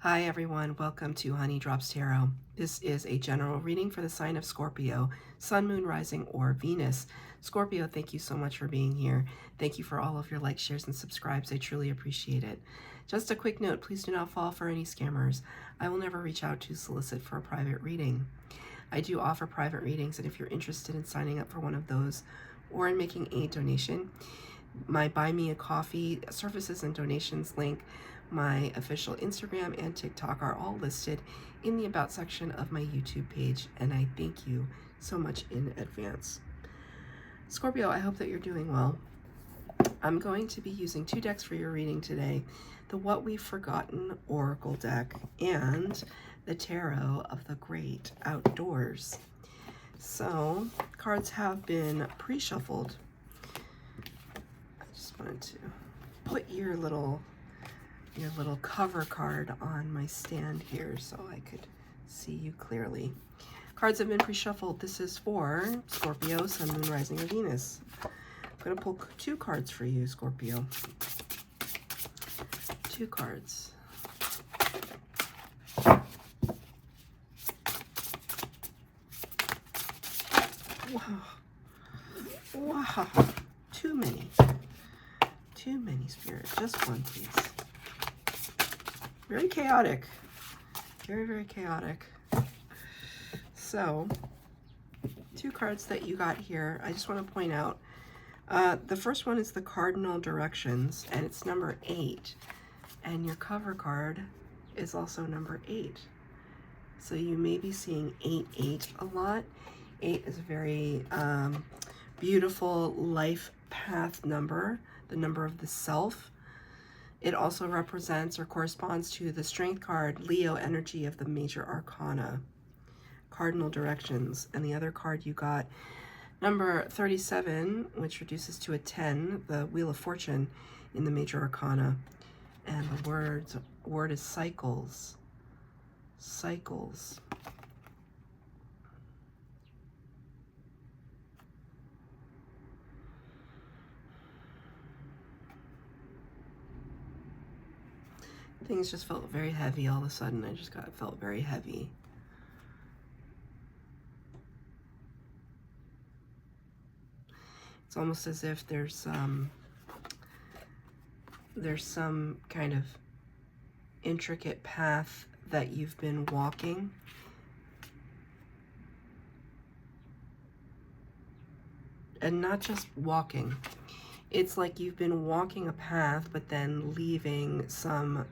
Hi everyone, welcome to Honey Drops Tarot. This is a general reading for the sign of Scorpio, Sun, Moon, Rising, or Venus. Scorpio, thank you so much for being here. Thank you for all of your likes, shares, and subscribes. I truly appreciate it. Just a quick note, please do not fall for any scammers. I will never reach out to solicit for a private reading. I do offer private readings, and if you're interested in signing up for one of those or in making a donation, my Buy Me a Coffee services and donations link, my official Instagram and TikTok are all listed in the About section of my YouTube page, and I thank you so much in advance. Scorpio, I hope that you're doing well. I'm going to be using two decks for your reading today, the What We've Forgotten Oracle deck and the Tarot of the Great Outdoors. So, cards have been pre-shuffled. I just wanted to put your little cover card on my stand here so I could see you clearly. Cards have been pre-shuffled. This is for Scorpio, Sun, Moon, Rising, or Venus. I'm going to pull two cards for you, Scorpio. Two cards. Wow. Wow. Too many. Too many, Spirit. Just one, please. Very chaotic. Very, very chaotic. So, two cards that you got here. I just want to point out, the first one is the cardinal directions, and it's number 8. And your cover card is also number 8. So you may be seeing 8-8 a lot. 8 is a very beautiful life path number, the number of the self. It also represents or corresponds to the Strength card, Leo energy of the major arcana, cardinal directions. And the other card you got, number 37, which reduces to a 10, the Wheel of Fortune in the major arcana. And the word is cycles. Cycles. Things just felt very heavy all of a sudden. I just felt very heavy. It's almost as if there's some kind of intricate path that you've been walking. And not just walking. It's like you've been walking a path, but then leaving some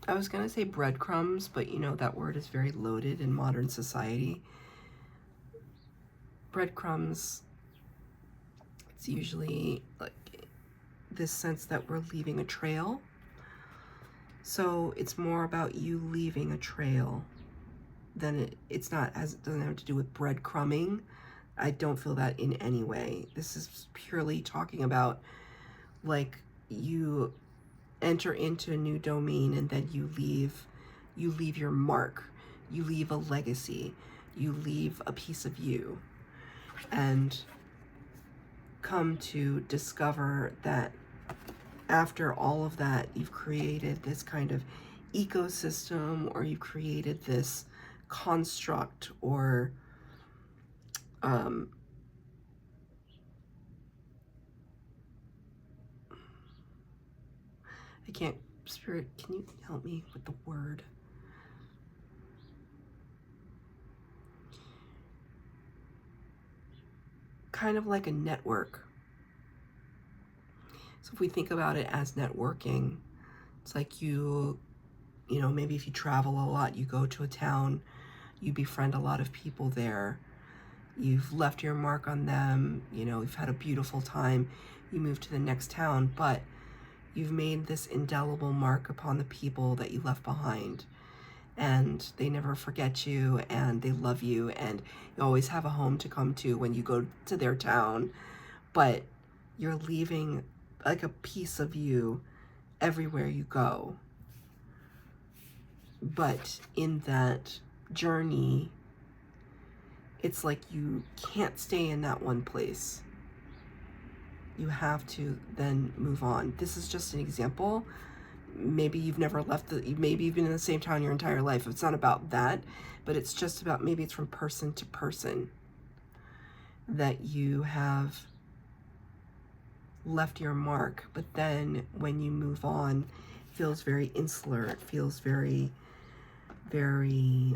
I was going to say breadcrumbs, but you know that word is very loaded in modern society. Breadcrumbs, it's usually like this sense that we're leaving a trail. So it's more about you leaving a trail than it doesn't have to do with breadcrumbing. I don't feel that in any way. This is purely talking about like you enter into a new domain and then you leave your mark, you leave a legacy, you leave a piece of you, and come to discover that after all of that, you've created this kind of ecosystem, or you've created this construct, or I can't, Spirit, can you help me with the word? Kind of like a network. So if we think about it as networking, it's like you know, maybe if you travel a lot, you go to a town, you befriend a lot of people there, you've left your mark on them, you know, you've had a beautiful time, you move to the next town, but you've made this indelible mark upon the people that you left behind, and they never forget you, and they love you, and you always have a home to come to when you go to their town, but you're leaving like a piece of you everywhere you go. But in that journey, it's like you can't stay in that one place. you have to then move on. This is just an example. Maybe you've never left maybe you've been in the same town your entire life. It's not about that, but it's just about, maybe it's from person to person that you have left your mark. But then when you move on, it feels very insular. It feels very, very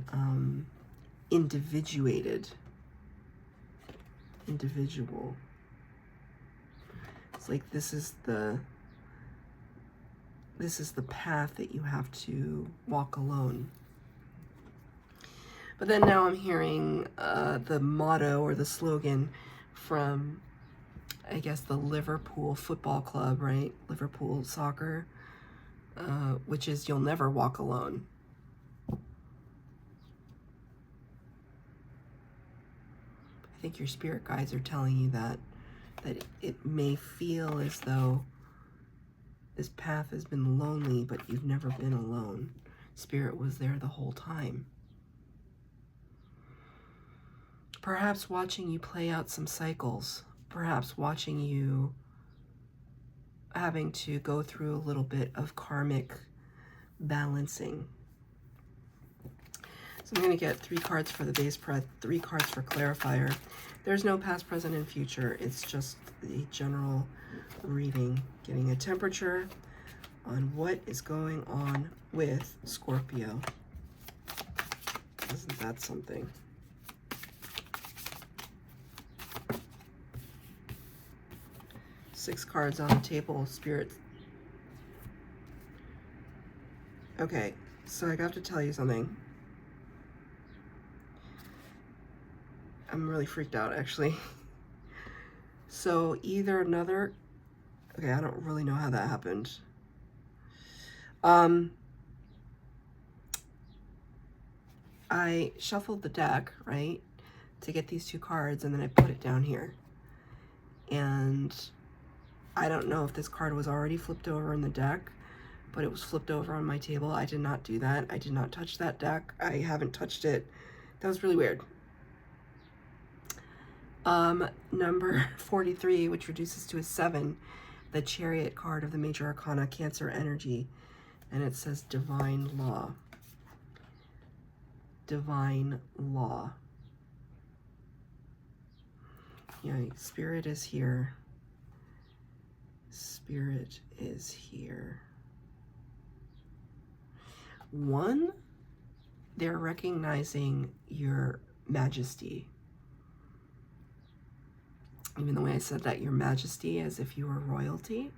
individuated. Individual. It's like this is the path that you have to walk alone. But then now I'm hearing the motto or the slogan from, I guess, the Liverpool Football Club, right? Liverpool Soccer, which is, you'll never walk alone. I think your spirit guides are telling you that it may feel as though this path has been lonely, but you've never been alone. Spirit was there the whole time. Perhaps watching you play out some cycles, perhaps watching you having to go through a little bit of karmic balancing. So I'm going to get 3 cards for the base spread, 3 cards for clarifier. There's no past, present, and future. It's just the general reading, getting a temperature on what is going on with Scorpio. Isn't that something? Six cards on the table, Spirit. Okay, so I got to tell you something. I'm really freaked out, actually. So either another, okay, I don't really know how that happened. I shuffled the deck, right, to get these 2 cards, and then I put it down here. And I don't know if this card was already flipped over in the deck, but it was flipped over on my table. I did not do that. I did not touch that deck. I haven't touched it. That was really weird. Number 43, which reduces to a 7, the Chariot card of the Major Arcana, Cancer energy, and it says Divine Law. Divine Law. Yeah, Spirit is here. Spirit is here. 1, they're recognizing your majesty. Even the way I said that, your majesty, as if you were royalty.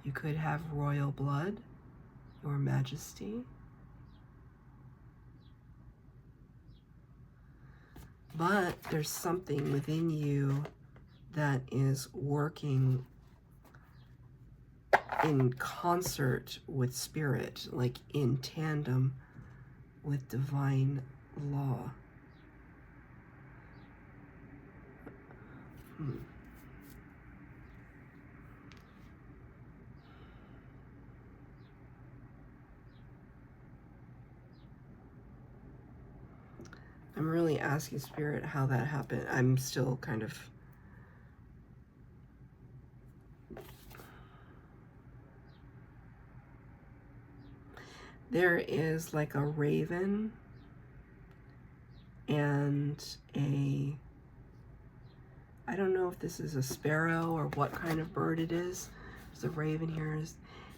You could have royal blood, your majesty. But there's something within you that is working in concert with Spirit, like in tandem with Divine Law. I'm really asking Spirit how that happened. I'm still kind of... There is like a raven and a... I don't know if this is a sparrow or what kind of bird it is. There's a raven here.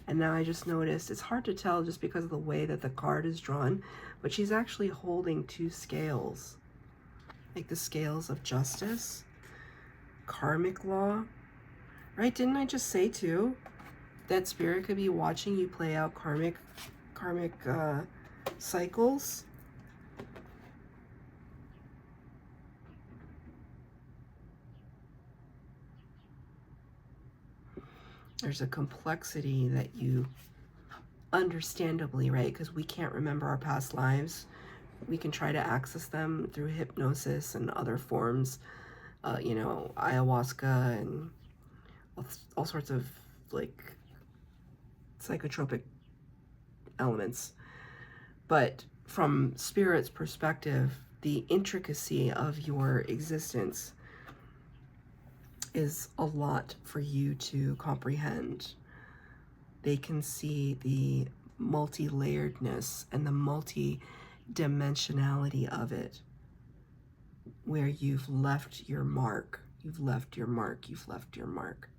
And now I just noticed, it's hard to tell just because of the way that the card is drawn, but she's actually holding 2 scales, like the scales of justice, karmic law, right? Didn't I just say too that Spirit could be watching you play out karmic cycles? There's a complexity that you, understandably, right? Because we can't remember our past lives. We can try to access them through hypnosis and other forms, you know, ayahuasca and all sorts of like psychotropic elements. But from Spirit's perspective, the intricacy of your existence is a lot for you to comprehend. They can see the multi-layeredness and the multi-dimensionality of it, where you've left your mark. You've left your mark. You've left your mark.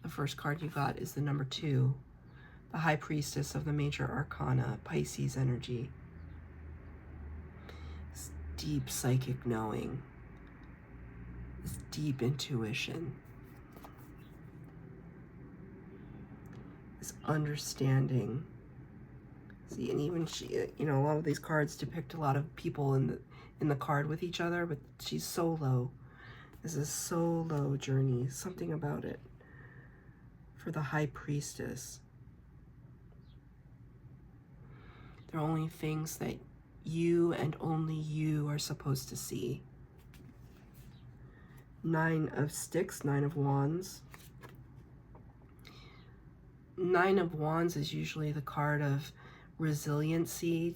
The first card you got is the number 2, the High Priestess of the Major Arcana, Pisces energy. This deep psychic knowing, this deep intuition, this understanding. See, and even she, you know, a lot of these cards depict a lot of people in the card with each other, but she's solo. This is a solo journey, something about it. For the High Priestess, there are only things that you and only you are supposed to see. 9 of Sticks, 9 of Wands. 9 of Wands is usually the card of resiliency,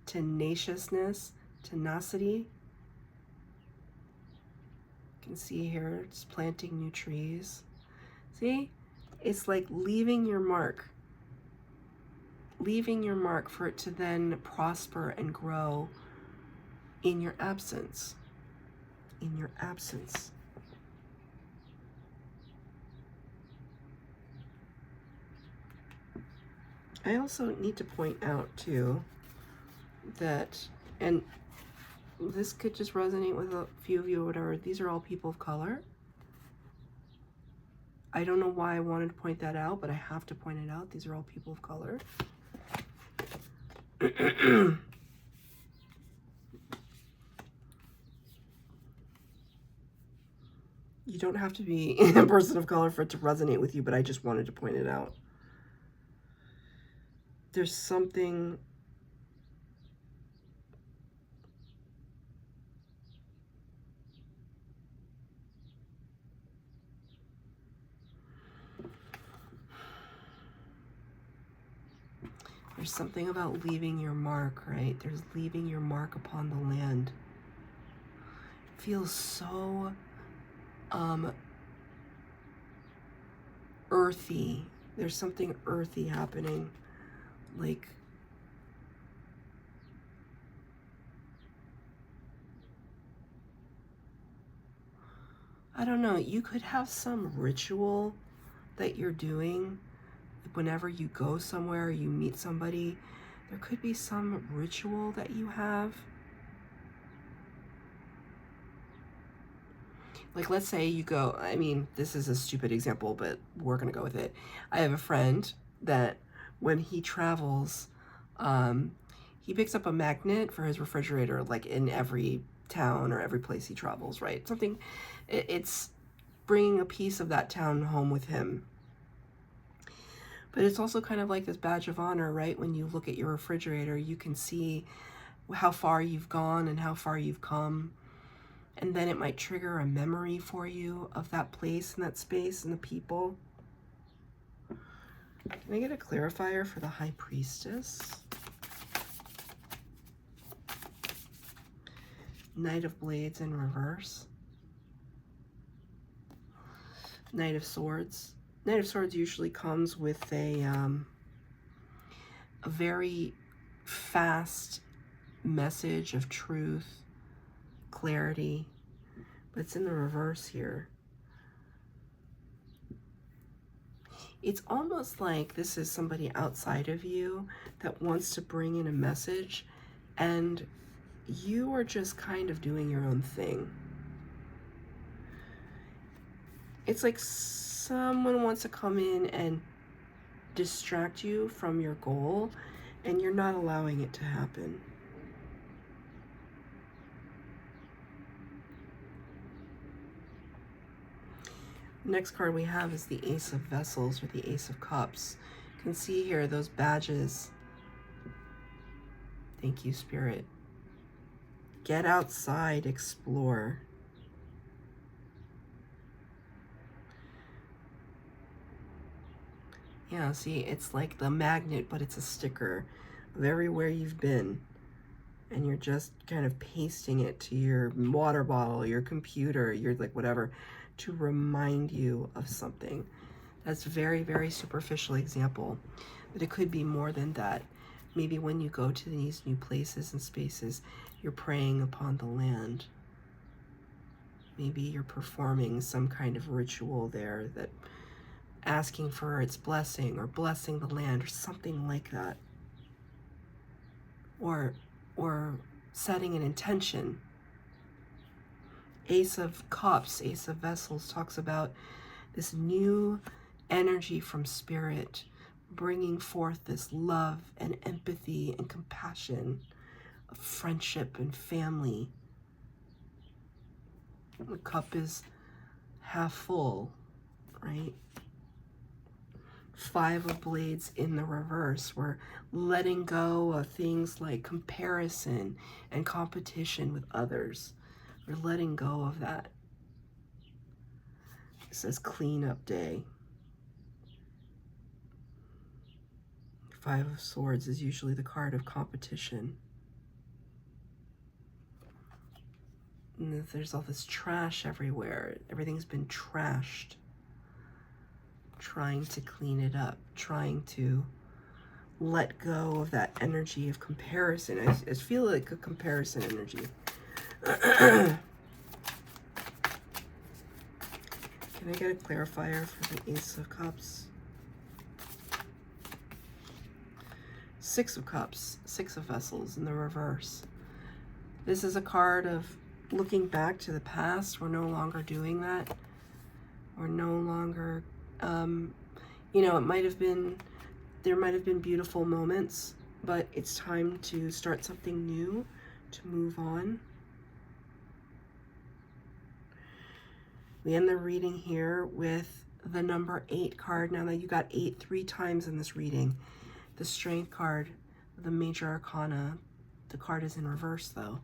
tenaciousness, tenacity. You can see here, it's planting new trees. See, it's like leaving your mark. Leaving your mark for it to then prosper and grow in your absence. In your absence. I also need to point out too that, and this could just resonate with a few of you or whatever, these are all people of color. I don't know why I wanted to point that out, but I have to point it out. These are all people of color. You don't have to be a person of color for it to resonate with you, but I just wanted to point it out. There's something about leaving your mark, right? There's leaving your mark upon the land. It feels so earthy. There's something earthy happening. Like, I don't know, you could have some ritual that you're doing whenever you go somewhere, you meet somebody. There could be some ritual that you have. Like, let's say you go, I mean, this is a stupid example, but we're going to go with it. I have a friend that when he travels, he picks up a magnet for his refrigerator, like in every town or every place he travels, right? Something, it's bringing a piece of that town home with him. But it's also kind of like this badge of honor, right? When you look at your refrigerator, you can see how far you've gone and how far you've come. And then it might trigger a memory for you of that place and that space and the people. Can I get a clarifier for the High Priestess? Knight of Blades in reverse. Knight of Swords. Knight of Swords usually comes with a very fast message of truth, clarity, but it's in the reverse here. It's almost like this is somebody outside of you that wants to bring in a message, and you are just kind of doing your own thing. It's like someone wants to come in and distract you from your goal, and you're not allowing it to happen. Next card we have is the Ace of Vessels, or the Ace of Cups. You can see here those badges. Thank you, Spirit. Get outside, explore. Yeah, see, it's like the magnet, but it's a sticker. of everywhere you've been, and you're just kind of pasting it to your water bottle, your computer, your like whatever, to remind you of something. That's a very, very superficial example, but it could be more than that. Maybe when you go to these new places and spaces, you're praying upon the land. Maybe you're performing some kind of ritual there, that asking for its blessing or blessing the land or something like that. Or setting an intention. Ace of Cups, Ace of Vessels talks about this new energy from spirit, bringing forth this love and empathy and compassion, of friendship and family. The cup is half full, right? Five of Blades in the reverse. We're letting go of things like comparison and competition with others. We're letting go of that. It says cleanup day. Five of Swords is usually the card of competition. And there's all this trash everywhere. Everything's been trashed. Trying to clean it up, trying to let go of that energy of comparison. I feel like a comparison energy. Can I get a clarifier for the Ace of Cups? Six of Cups, Six of Vessels in the reverse. This is a card of looking back to the past. We're no longer doing that. We're no longer, there might have been beautiful moments, but it's time to start something new, to move on. We end the reading here with the number 8 card. Now that you got 8 3 times in this reading, the Strength card, the Major Arcana. The card is in reverse though.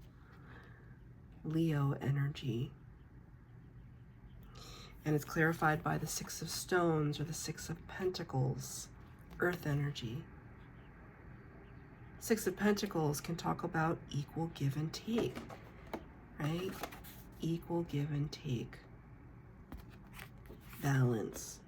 Leo energy. And it's clarified by the Six of Stones or the Six of Pentacles, Earth energy. Six of Pentacles can talk about equal give and take, right? Equal give and take. Balance.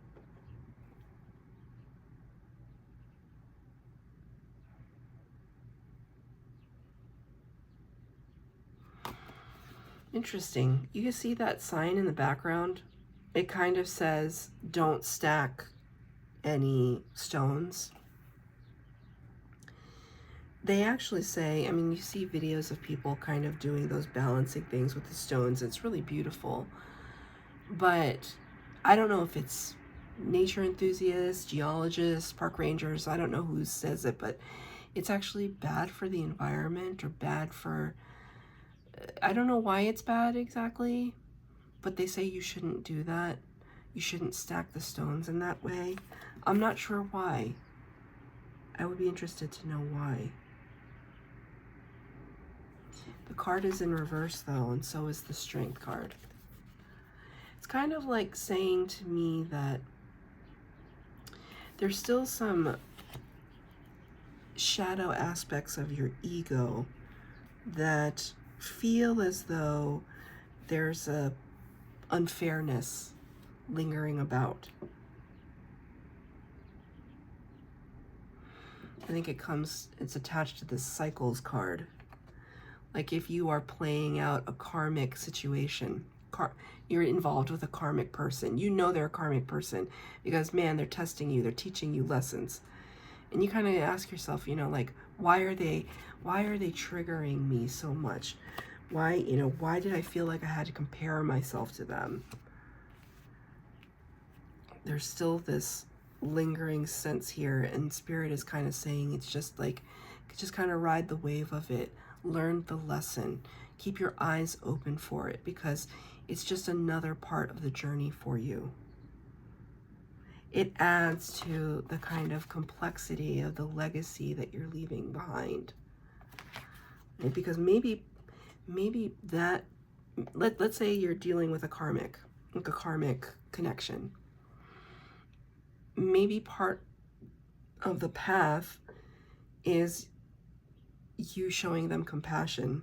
Interesting. You can see that sign in the background. It kind of says, don't stack any stones. They actually say, I mean, you see videos of people kind of doing those balancing things with the stones. It's really beautiful. But I don't know if it's nature enthusiasts, geologists, park rangers. I don't know who says it, but it's actually bad for the environment or bad for, I don't know why it's bad exactly, but they say you shouldn't do that. You shouldn't stack the stones in that way. I'm not sure why. I would be interested to know why. The card is in reverse though, and so is the Strength card. It's kind of like saying to me that there's still some shadow aspects of your ego that feel as though there's a unfairness lingering about. I think it's attached to this Cycles card. Like if you are playing out a karmic situation, you're involved with a karmic person. You know they're a karmic person because, man, they're testing you. They're teaching you lessons. And you kind of ask yourself, like, why are they triggering me so much? Why did I feel like I had to compare myself to them? There's still this lingering sense here, and Spirit is kind of saying it's just like, just kind of ride the wave of it. Learn the lesson. Keep your eyes open for it because it's just another part of the journey for you. It adds to the kind of complexity of the legacy that you're leaving behind. And because maybe that, let's say you're dealing with a karmic connection. Maybe part of the path is you showing them compassion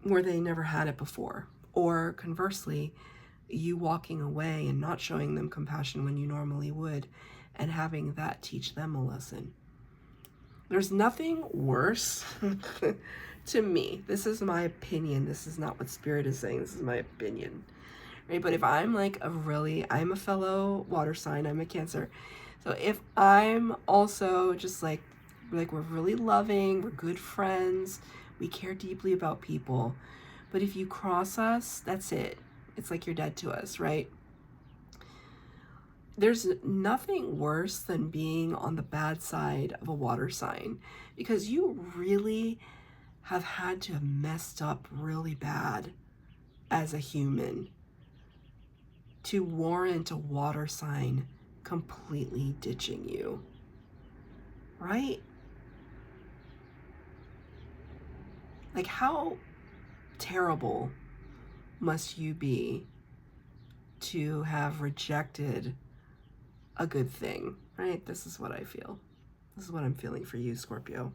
where they never had it before. Or conversely, you walking away and not showing them compassion when you normally would, and having that teach them a lesson. There's nothing worse to me. This is my opinion. This is not what Spirit is saying. This is my opinion. Right? But if I'm like I'm a fellow water sign, I'm a Cancer. So if I'm also just like we're really loving, we're good friends, we care deeply about people. But if you cross us, that's it. It's like you're dead to us, right? There's nothing worse than being on the bad side of a water sign, because you really have had to have messed up really bad as a human to warrant a water sign completely ditching you, right? Like, how terrible must you be to have rejected a good thing, right? This is what I feel. This is what I'm feeling for you, Scorpio.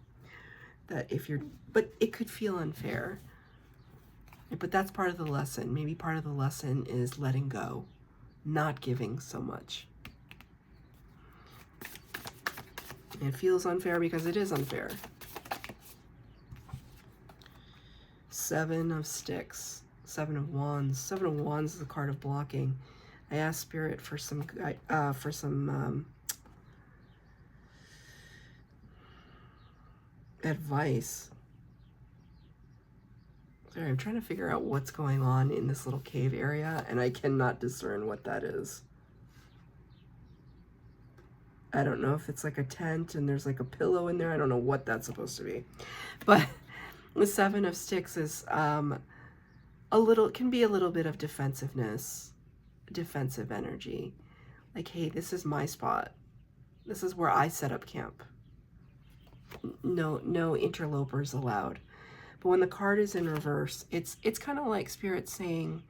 That but it could feel unfair. But that's part of the lesson. Maybe part of the lesson is letting go, not giving so much. It feels unfair because it is unfair. 7 of Sticks, 7 of Wands. 7 of Wands is a card of blocking. I asked Spirit for some advice. Sorry, I'm trying to figure out what's going on in this little cave area, and I cannot discern what that is. I don't know if it's like a tent and there's like a pillow in there. I don't know what that's supposed to be. But the 7 of Sticks is can be a little bit of defensiveness, defensive energy. Like, hey, this is my spot. This is where I set up camp. No interlopers allowed. But when the card is in reverse, it's kind of like Spirit saying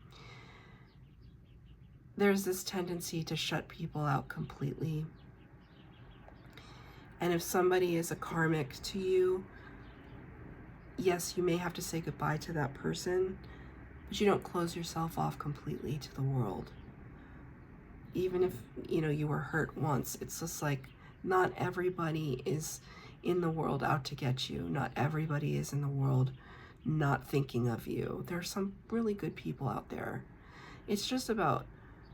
there's this tendency to shut people out completely. And if somebody is a karmic to you, yes, you may have to say goodbye to that person, but you don't close yourself off completely to the world. Even if, you were hurt once, it's just like not everybody is in the world out to get you. Not everybody is in the world not thinking of you. There are some really good people out there. It's just about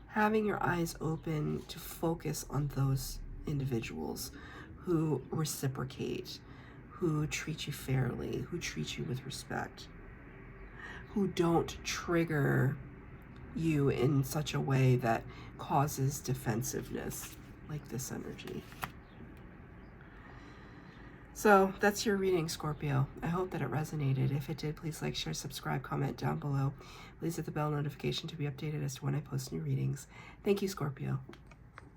having your eyes open to focus on those individuals who reciprocate, who treat you fairly, who treat you with respect, who don't trigger you in such a way that causes defensiveness, like this energy. So that's your reading, Scorpio. I hope that it resonated. If it did, please like, share, subscribe, comment down below. Please hit the bell notification to be updated as to when I post new readings. Thank you, Scorpio.